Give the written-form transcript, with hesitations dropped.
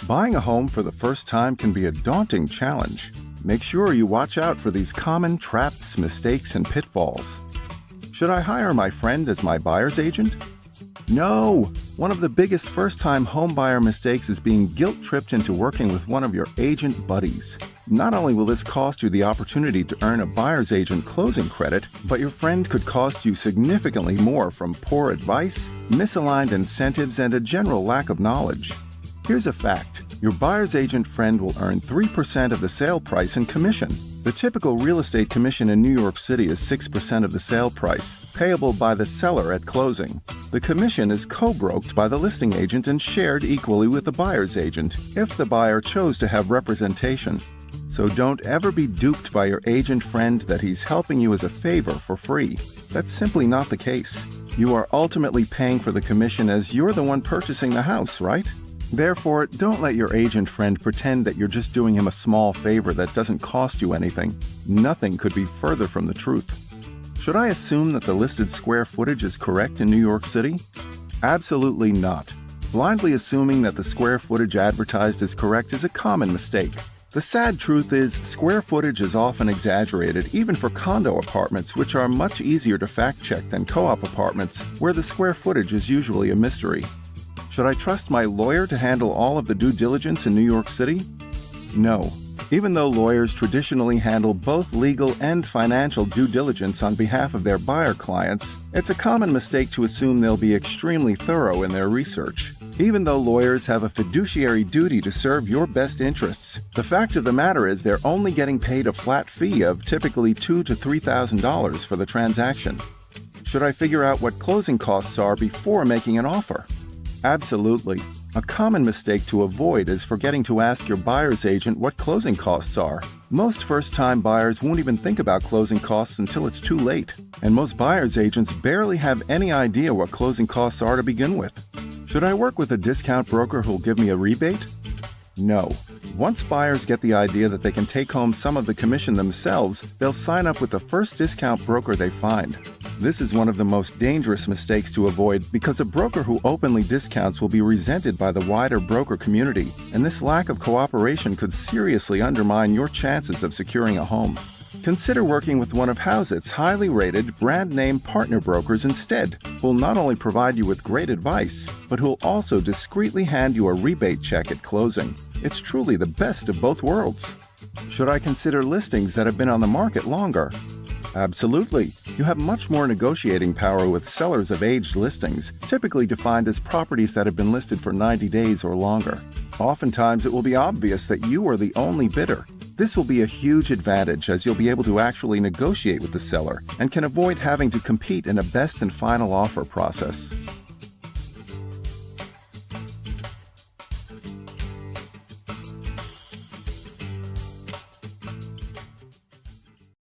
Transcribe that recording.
Buying a home for the first time can be a daunting challenge. Make sure you watch out for these common traps, mistakes, and pitfalls. Should I hire my friend as my buyer's agent? No! One of the biggest first-time homebuyer mistakes is being guilt-tripped into working with one of your agent buddies. Not only will this cost you the opportunity to earn a buyer's agent closing credit, but your friend could cost you significantly more from poor advice, misaligned incentives, and a general lack of knowledge. Here's a fact. Your buyer's agent friend will earn 3% of the sale price in commission. The typical real estate commission in New York City is 6% of the sale price, payable by the seller at closing. The commission is co-broked by the listing agent and shared equally with the buyer's agent, if the buyer chose to have representation. So don't ever be duped by your agent friend that he's helping you as a favor for free. That's simply not the case. You are ultimately paying for the commission as you're the one purchasing the house, right? Therefore, don't let your agent friend pretend that you're just doing him a small favor that doesn't cost you anything. Nothing could be further from the truth. Should I assume that the listed square footage is correct in New York City? Absolutely not. Blindly assuming that the square footage advertised is correct is a common mistake. The sad truth is, square footage is often exaggerated, even for condo apartments, which are much easier to fact-check than co-op apartments, where the square footage is usually a mystery. Should I trust my lawyer to handle all of the due diligence in New York City? No. Even though lawyers traditionally handle both legal and financial due diligence on behalf of their buyer clients, it's a common mistake to assume they'll be extremely thorough in their research. Even though lawyers have a fiduciary duty to serve your best interests, the fact of the matter is they're only getting paid a flat fee of typically $2,000 to $3,000 for the transaction. Should I figure out what closing costs are before making an offer? Absolutely. A common mistake to avoid is forgetting to ask your buyer's agent what closing costs are. Most first-time buyers won't even think about closing costs until it's too late, and most buyer's agents barely have any idea what closing costs are to begin with. Should I work with a discount broker who'll give me a rebate? No. Once buyers get the idea that they can take home some of the commission themselves, they'll sign up with the first discount broker they find. This is one of the most dangerous mistakes to avoid because a broker who openly discounts will be resented by the wider broker community, and this lack of cooperation could seriously undermine your chances of securing a home. Consider working with one of Hauseit's highly rated, brand-name partner brokers instead, who'll not only provide you with great advice, but who'll also discreetly hand you a rebate check at closing. It's truly the best of both worlds. Should I consider listings that have been on the market longer? Absolutely. You have much more negotiating power with sellers of aged listings, typically defined as properties that have been listed for 90 days or longer. Oftentimes, it will be obvious that you are the only bidder. This will be a huge advantage as you'll be able to actually negotiate with the seller and can avoid having to compete in a best and final offer process.